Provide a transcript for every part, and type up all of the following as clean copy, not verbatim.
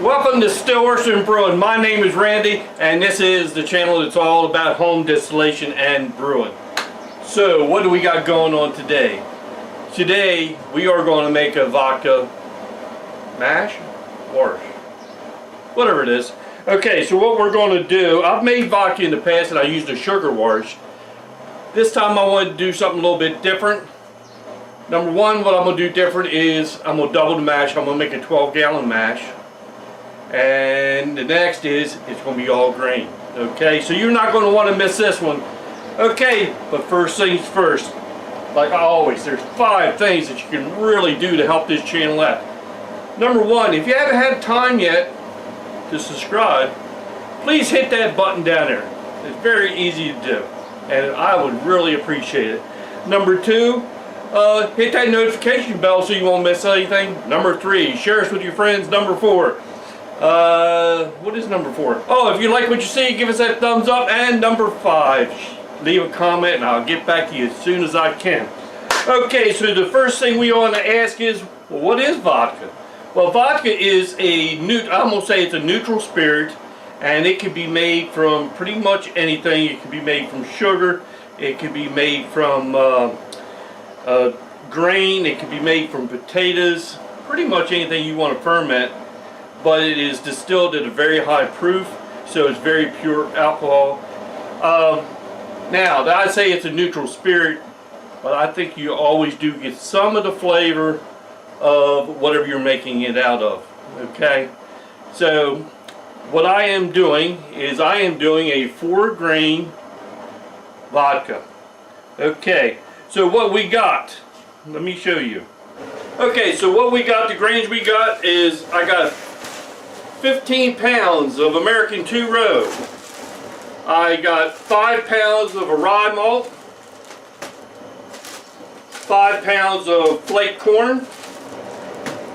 Welcome to Stillworks and Brewing. My name is Randy, and this is the channel that's all about home distillation and brewing. So, what do we got going on today? Today, we are going to make a vodka mash, wash, whatever it is. Okay, so what we're going to do, I've made vodka in the past and I used a sugar wash. This time I wanted to do something a little bit different. Number one, what I'm going to do different is I'm going to double the mash. I'm going to make a 12-gallon mash. And the next is it's going to be all grain. Okay, so you're not going to want to miss this one. Okay, but first things first, like always, there's 5 things that you can really do to help this channel out. Number one, if you haven't had time yet to subscribe, please hit that button down there. It's very easy to do, and I would really appreciate it. Number two, hit that notification bell so you won't miss anything. Number 3, share us with your friends. Number 4, what is number 4? Oh, if you like what you see, give us that thumbs up. And number 5, leave a comment and I'll get back to you as soon as I can. Okay, so the first thing we want to ask is, well, what is vodka? Well, vodka is I'm gonna say it's a neutral spirit, and it can be made from pretty much anything. It can be made from sugar, it can be made from grain, it can be made from potatoes, pretty much anything you want to ferment. But it is distilled at a very high proof, so it's very pure alcohol. Now, I say it's a neutral spirit, but I think you always do get some of the flavor of whatever you're making it out of. Okay, so what I am doing is I am doing a 4-grain vodka. Okay, so what we got, let me show you. Okay, so what we got, the grains we got is, I got 15 pounds of American 2-row. I got 5 pounds of a rye malt, 5 pounds of flake corn,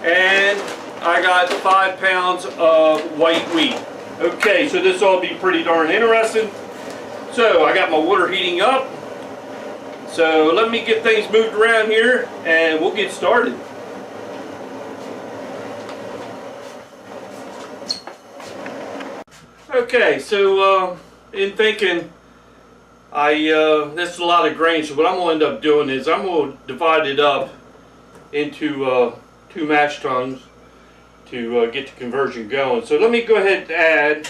and I got 5 pounds of white wheat. Okay, so this will be pretty darn interesting. So I got my water heating up. So let me get things moved around here and we'll get started. Okay, so in thinking, this is a lot of grain, so what I'm going to end up doing is I'm going to divide it up into 2 mash tuns to get the conversion going. So let me go ahead and add,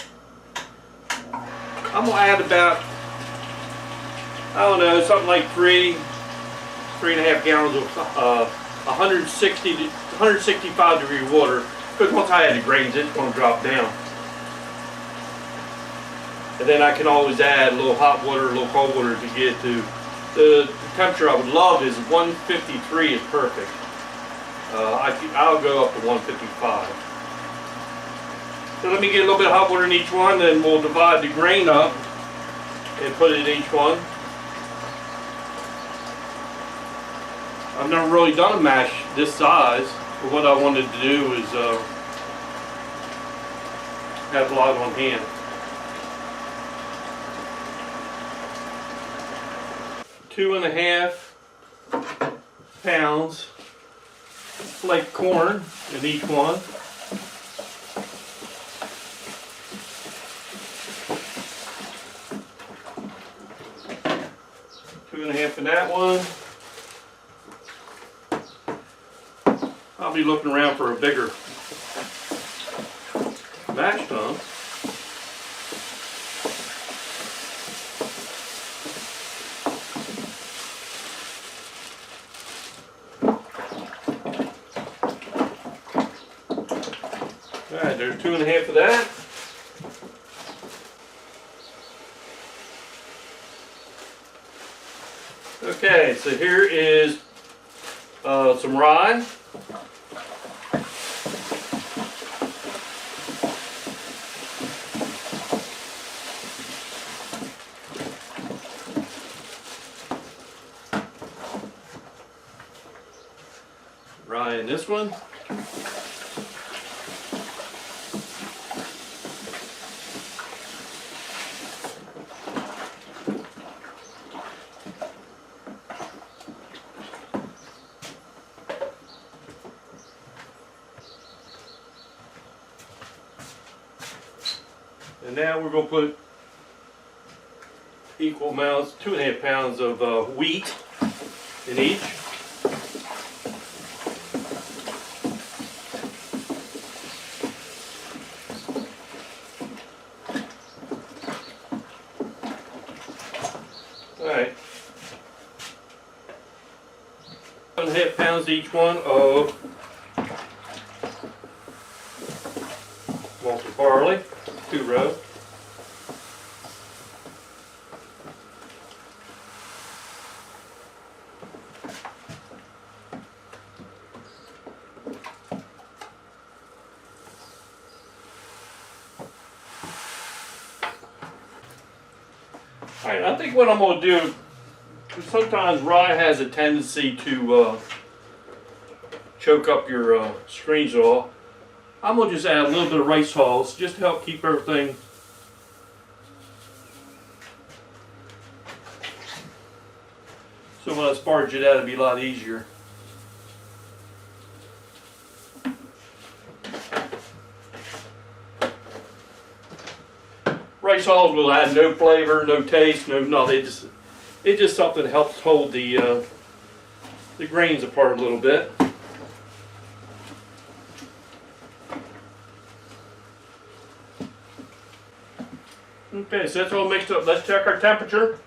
I'm going to add about, I don't know, something like 3.5 gallons of 160 to 165 degree water, because once I add the grains, it's going to drop down. And then I can always add a little hot water, a little cold water to get to the temperature I would love is 153 is perfect. I'll go up to 155. So let me get a little bit of hot water in each one, then we'll divide the grain up and put it in each one. I've never really done a mash this size, but what I wanted to do is have a lot on hand. 2.5 pounds flake corn in each one. Two and a half in that one. I'll be looking around for a bigger mash tun. Alright, there's 2.5 of that. Okay, so here is some rye. Rye in this one. And now we're going to put equal amounts, 2.5 pounds of wheat in each. Alright. 1.5 pounds each one of malted barley, 2 row. Alright, I think what I'm going to do, because sometimes rye has a tendency to choke up your screens off, I'm going to just add a little bit of rice hulls just to help keep everything so when I sparge it out it'll be a lot easier. Rice hulls will add no flavor, no taste, no nothing. It's just something that helps hold the grains apart a little bit. Okay, so that's all mixed up. Let's check our temperature.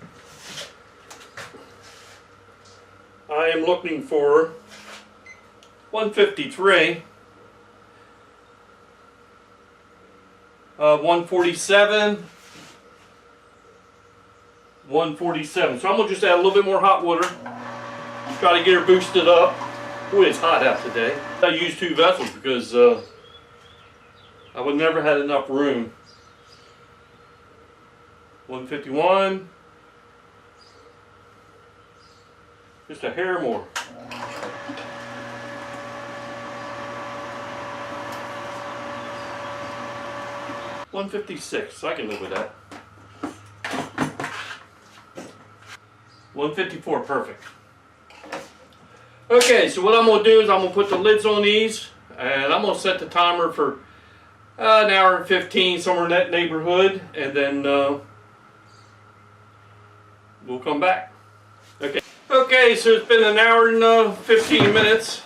I am looking for 153, 147, 147. So I'm going to just add a little bit more hot water. Try to get her boosted up. Boy, it's hot out today. I used 2 vessels because I would never had enough room. 151. Just a hair more. 156. I can live with that. 154. Perfect. Okay, so what I'm going to do is I'm going to put the lids on these, and I'm going to set the timer for an hour and 15, somewhere in that neighborhood, and then we'll come back. Okay, so it's been an hour and 15 minutes.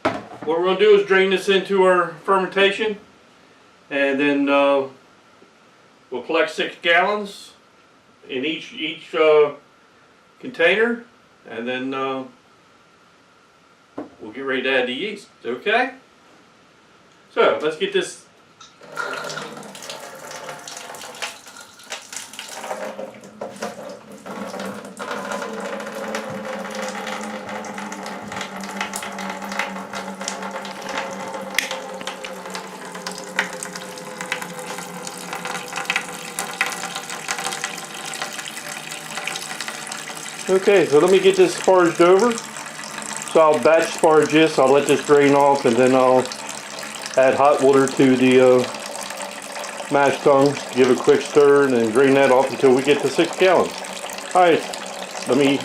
What we're going to do is drain this into our fermentation, and then we'll collect 6 gallons in each container, and then we'll get ready to add the yeast. Okay? So let's get this. Okay, so let me get this sparged over. So I'll batch sparge this, I'll let this drain off, and then I'll add hot water to the mash tun, give a quick stir, and then drain that off until we get to 6 gallons. Alright, let me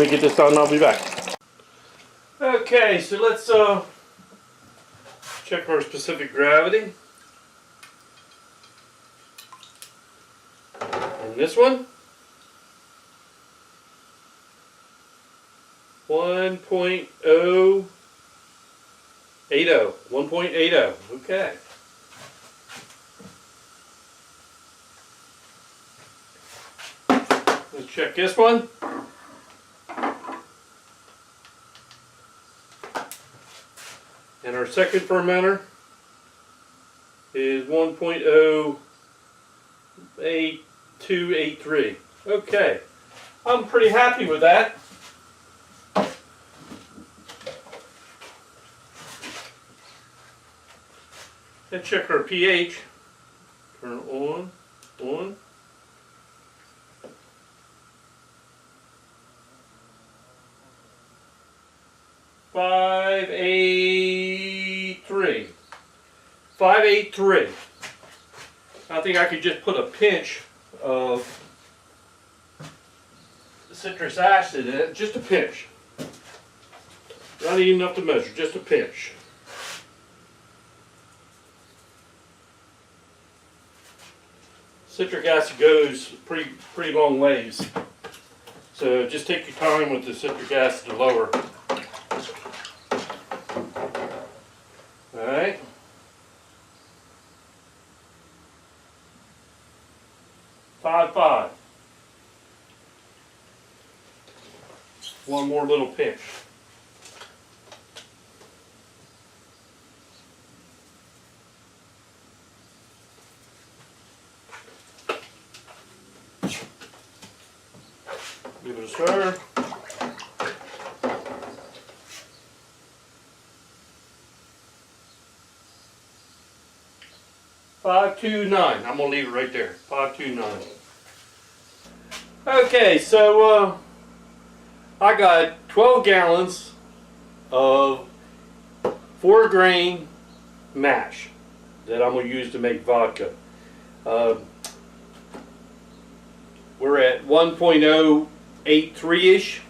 get this done and I'll be back. Okay, so let's check our specific gravity. And this one. 1.080. 1.80. Okay. Let's check this one. And our second fermenter is 1.08283. Okay. I'm pretty happy with that. Let's check our pH. Turn on. 583. 583. I think I could just put a pinch of citrus acid in it, just a pinch. Not even enough to measure, just a pinch. Citric acid goes pretty long ways. So just take your time with the citric acid to lower. Alright. Five. One more little pinch. Give it a stir. $5.29. I'm gonna leave it right there. $5.29. Okay, so I got 12 gallons of 4 grain mash that I'm gonna use to make vodka. We're at 1.083-ish.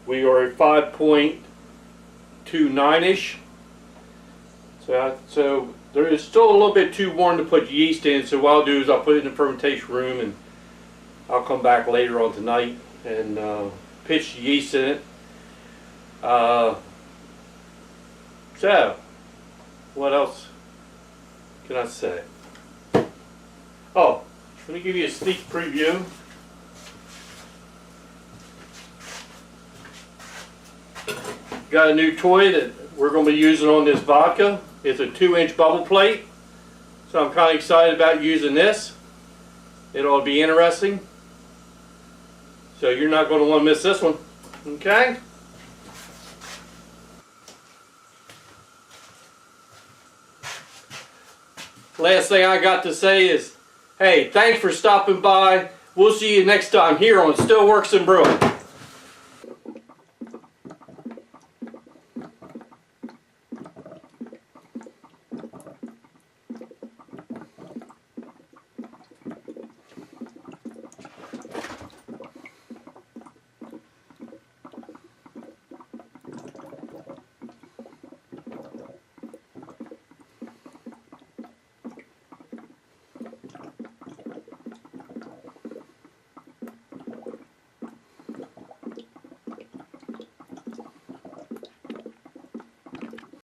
We are at 5.29-ish. So there is still a little bit too warm to put yeast in, so what I'll do is I'll put it in the fermentation room and I'll come back later on tonight and pitch the yeast in it. So, what else can I say? Oh, let me give you a sneak preview. Got a new toy that we're going to be using on this vodka. It's a 2-inch bubble plate. So I'm kind of excited about using this. It'll be interesting. So you're not going to want to miss this one. Okay? Last thing I got to say is, hey, thanks for stopping by. We'll see you next time here on Stillworks and Brewing.